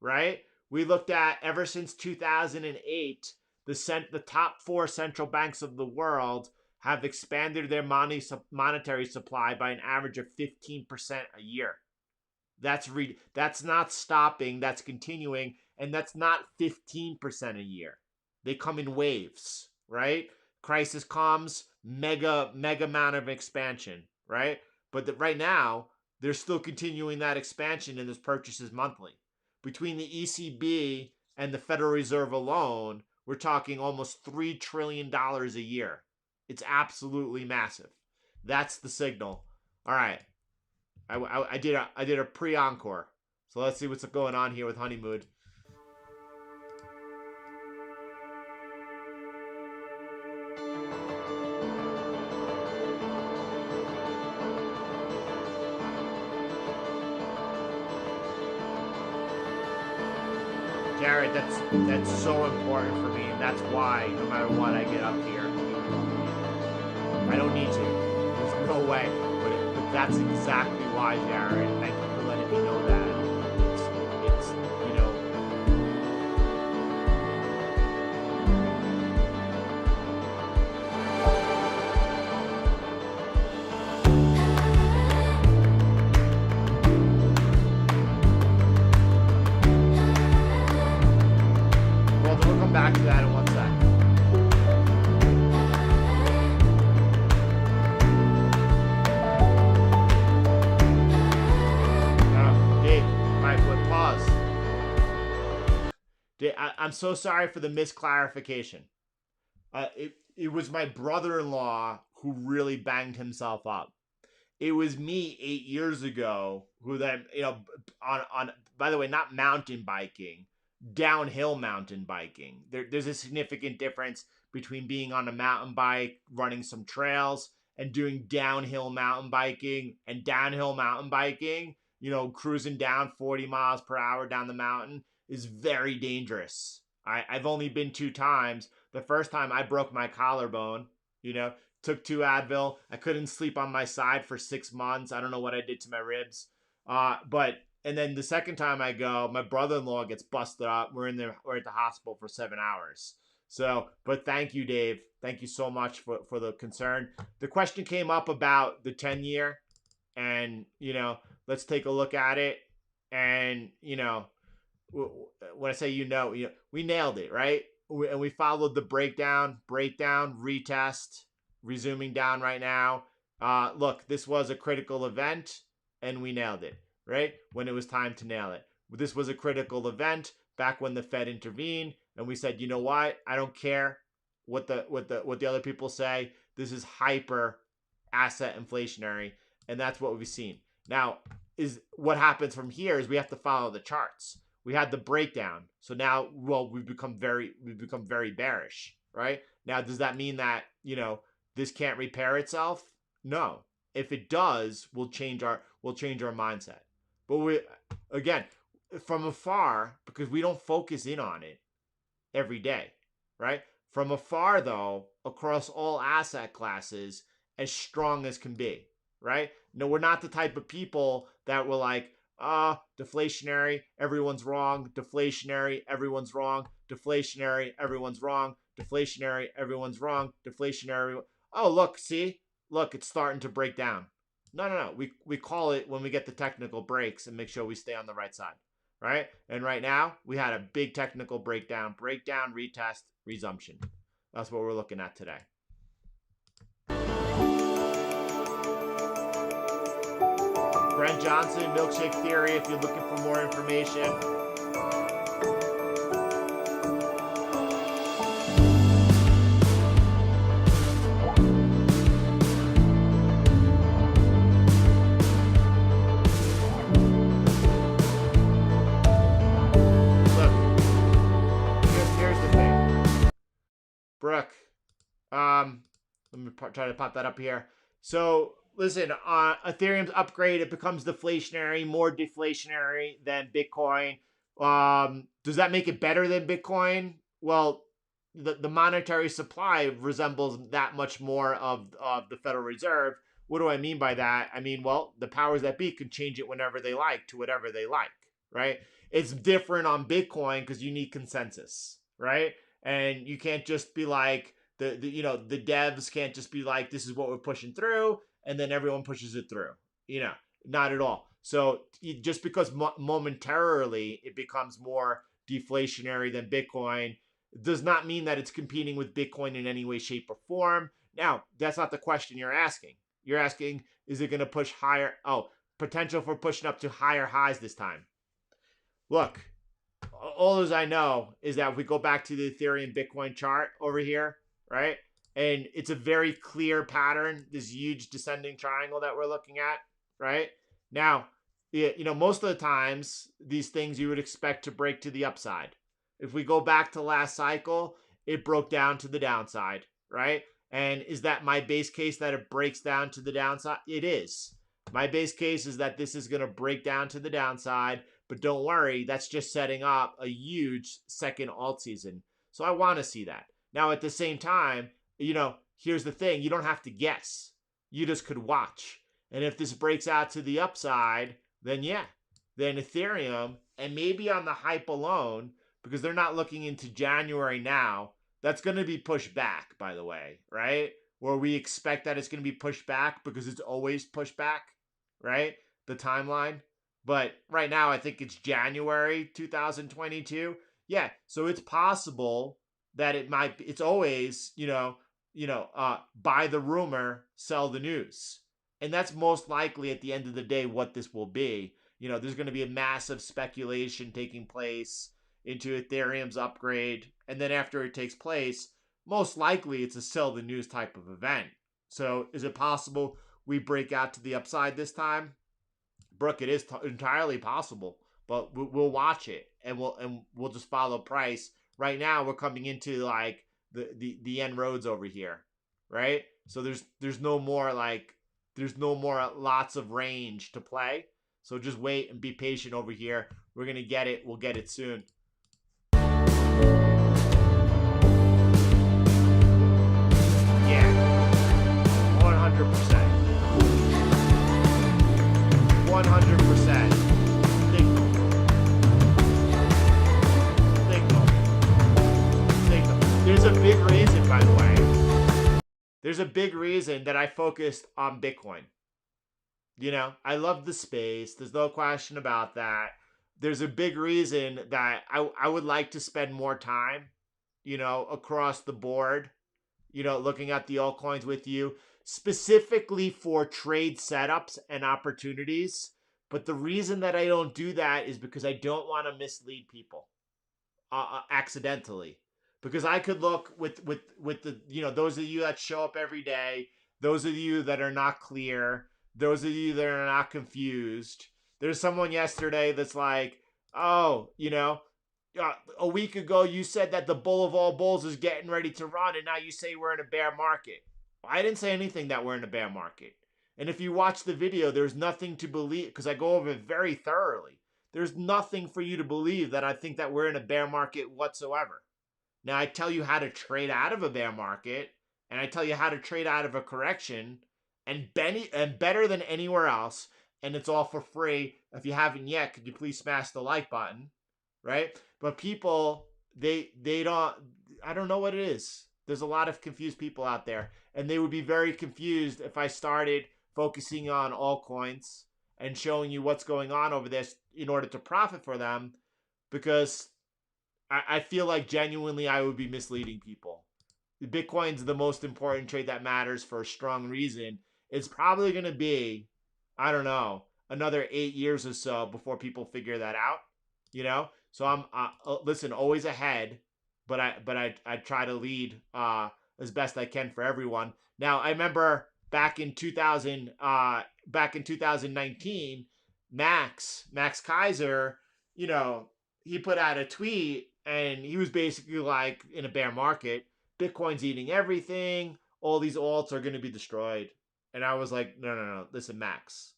right? We looked at ever since 2008, the top 4 central banks of the world have expanded their monetary supply by an average of 15% a year. That's not stopping, that's continuing, and that's not 15% a year. They come in waves, right? Crisis comes, mega amount of expansion, right? But right now, they're still continuing that expansion and there's purchases monthly. Between the ECB and the Federal Reserve alone, we're talking almost $3 trillion a year. It's absolutely massive. That's the signal. All right. I did a pre-encore. So let's see what's going on here with Honeymoon. Jared, that's so important for me, and that's why no matter what I get up here. I don't need to. There's no way. But that's exactly why, Jared. Thank you for letting me know that. It's you know. Well, we'll come back to that in 1 sec. I'm so sorry for the misclarification. It was my brother-in-law who really banged himself up. It was me 8 years ago who then, on by the way, not mountain biking, downhill mountain biking. There's a significant difference between being on a mountain bike, running some trails, and doing downhill mountain biking. And downhill mountain biking, cruising down 40 miles per hour down the mountain is very dangerous. I've only been 2 times. The first time I broke my collarbone, took 2 Advil. I couldn't sleep on my side for 6 months. I don't know what I did to my ribs. And then the second time I go, my brother-in-law gets busted up. We're at the hospital for 7 hours. So, but thank you, Dave. Thank you so much for the concern. The question came up about the 10-year, and let's take a look at it. And when I say we nailed it, right? And we followed the breakdown, retest, resuming down right now. Look, this was a critical event, and we nailed it, right? When it was time to nail it. This was a critical event back when the Fed intervened, and we said, you know what? I don't care what the other people say. This is hyper asset inflationary, and that's what we've seen. Now, is what happens from here is we have to follow the charts. We had the breakdown. So now, we've become very bearish, right? Now, does that mean that, this can't repair itself? No. If it does, we'll change our mindset. But again, from afar, because we don't focus in on it every day, right? From afar, though, across all asset classes, as strong as can be, right? No, we're not the type of people that were like, deflationary, everyone's wrong. Deflationary, everyone's wrong. Deflationary, everyone's wrong. Deflationary, everyone's wrong. Deflationary. Oh, look, see? Look, it's starting to break down. No. We call it when we get the technical breaks and make sure we stay on the right side, right? And right now, we had a big technical breakdown, retest, resumption. That's what we're looking at today. Brent Johnson, Milkshake Theory, if you're looking for more information. Look, here's the thing. Brooke, let me try to pop that up here. So, listen, Ethereum's upgrade, it becomes deflationary, more deflationary than Bitcoin. Does that make it better than Bitcoin? Well, the monetary supply resembles that much more of the Federal Reserve. What do I mean by that? I mean, well, the powers that be can change it whenever they like to whatever they like, right? It's different on Bitcoin because you need consensus, right? And you can't just be like, the devs can't just be like, this is what we're pushing through, and then everyone pushes it through. Not at all. So just because momentarily it becomes more deflationary than Bitcoin does not mean that it's competing with Bitcoin in any way, shape, or form. Now, that's not the question you're asking. You're asking, is it going to push higher? Oh, potential for pushing up to higher highs this time. Look, all as I know is that if we go back to the Ethereum Bitcoin chart over here, right? And it's a very clear pattern, this huge descending triangle that we're looking at, right? Now, most of the times, these things you would expect to break to the upside. If we go back to last cycle, it broke down to the downside, right? And is that my base case that it breaks down to the downside? It is. My base case is that this is going to break down to the downside, but don't worry, that's just setting up a huge second alt season. So I want to see that. Now, at the same time, here's the thing. You don't have to guess. You just could watch. And if this breaks out to the upside, then Ethereum, and maybe on the hype alone, because they're not looking into January now, that's going to be pushed back, by the way, right? Where we expect that it's going to be pushed back because it's always pushed back, right? The timeline. But right now, I think it's January 2022. Yeah, so it's possible that it's always, buy the rumor, sell the news. And that's most likely at the end of the day what this will be. There's going to be a massive speculation taking place into Ethereum's upgrade. And then after it takes place, most likely it's a sell the news type of event. So is it possible we break out to the upside this time? Brooke, it is entirely possible, but we'll watch it and we'll just follow price. Right now, we're coming into like the end roads over here, right? So there's no more lots of range to play. So just wait and be patient over here. We're gonna get it. We'll get it soon. Yeah, 100%. 100%. Signal. There's a big reason, by the way. There's a big reason that I focused on Bitcoin. I love the space. There's no question about that. There's a big reason that I would like to spend more time, across the board, looking at the altcoins with you, specifically for trade setups and opportunities. But the reason that I don't do that is because I don't want to mislead people accidentally. Because I could look with the, those of you that show up every day, those of you that are not clear, those of you that are not confused. There's someone yesterday that's like, oh, a week ago you said that the bull of all bulls is getting ready to run, and now you say we're in a bear market. I didn't say anything that we're in a bear market. And if you watch the video, there's nothing to believe, because I go over it very thoroughly. There's nothing for you to believe that I think that we're in a bear market whatsoever. Now, I tell you how to trade out of a bear market, and I tell you how to trade out of a correction, and better than anywhere else, and it's all for free. If you haven't yet, could you please smash the like button, right? But people, they don't, I don't know what it is. There's a lot of confused people out there, and they would be very confused if I started focusing on altcoins and showing you what's going on over this in order to profit for them, because I feel like genuinely I would be misleading people. Bitcoin's the most important trade that matters for a strong reason. It's probably going to be, I don't know, another 8 years or so before people figure that out, So I'm, listen, always ahead, but I try to lead as best I can for everyone. Now, I remember back in 2019, Max Kaiser, he put out a tweet and he was basically like, in a bear market, Bitcoin's eating everything. All these alts are going to be destroyed. And I was like, no. Listen, Max,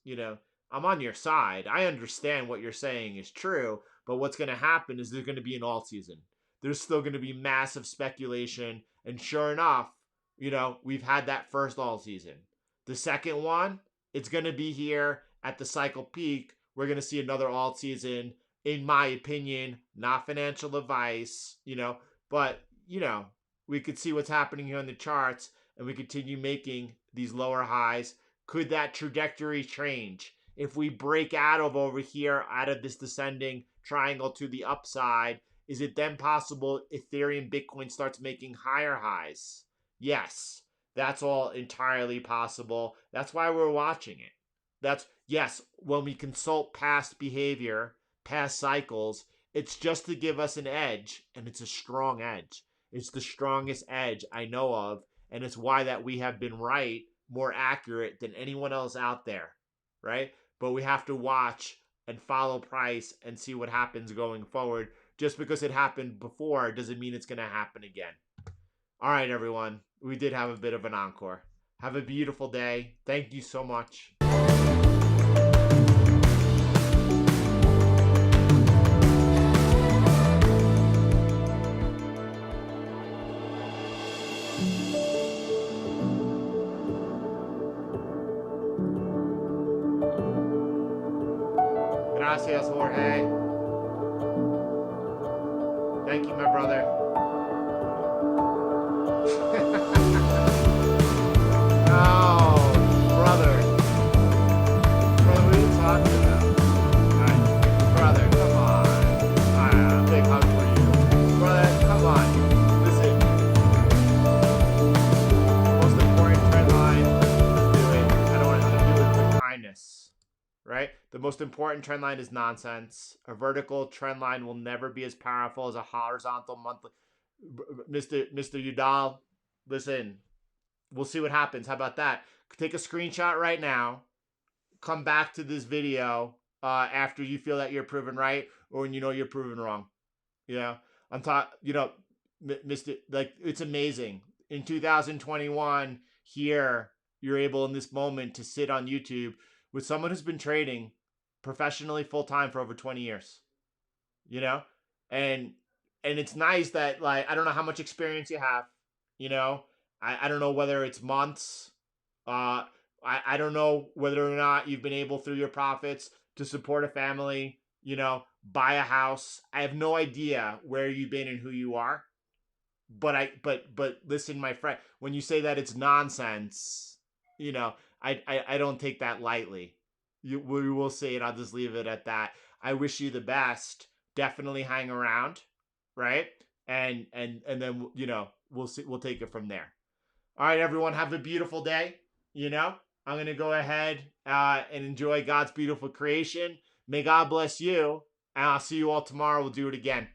I'm on your side. I understand what you're saying is true. But what's going to happen is there's going to be an alt season. There's still going to be massive speculation. And sure enough, we've had that first alt season. The second one, it's going to be here at the cycle peak. We're going to see another alt season. In my opinion, not financial advice, but, we could see what's happening here on the charts and we continue making these lower highs. Could that trajectory change? If we break out of over here, out of this descending triangle to the upside, is it then possible Ethereum Bitcoin starts making higher highs? Yes. That's all entirely possible. That's why we're watching it. That's, yes, when we consult past behavior, past cycles, it's just to give us an edge, and it's a strong edge. It's the strongest edge I know of, and it's why that we have been right, more accurate than anyone else out there, right? But we have to watch and follow price and see what happens going forward. Just because it happened before doesn't mean it's going to happen again. All right, everyone. We did have a bit of an encore. Have a beautiful day. Thank you so much. Gracias, Jorge. Thank you, my brother. Oh, brother. Brother, what are you talking about? Right. Brother, come on. Big hug for you. Brother, come on. Listen. Most important trend line. Let's do it. I don't want to do it with kindness. Right? The most important trend line is nonsense. A vertical trend line will never be as powerful as a horizontal monthly. Mr. Udall, listen. We'll see what happens. How about that? Take a screenshot right now. Come back to this video after you feel that you're proven right or when you know you're proven wrong. I'm talking, Mr. Like, it's amazing. In 2021, here, you're able in this moment to sit on YouTube with someone who's been trading professionally full-time for over 20 years. And it's nice that, like, I don't know how much experience you have, I don't know whether it's months. I don't know whether or not you've been able through your profits to support a family, buy a house. I have no idea where you've been and who you are. But listen, my friend, when you say that it's nonsense, I don't take that lightly. We will see it. I'll just leave it at that. I wish you the best. Definitely hang around, right? And then we'll see. We'll take it from there. All right, everyone, have a beautiful day. I'm going to go ahead and enjoy God's beautiful creation. May God bless you, and I'll see you all tomorrow. We'll do it again.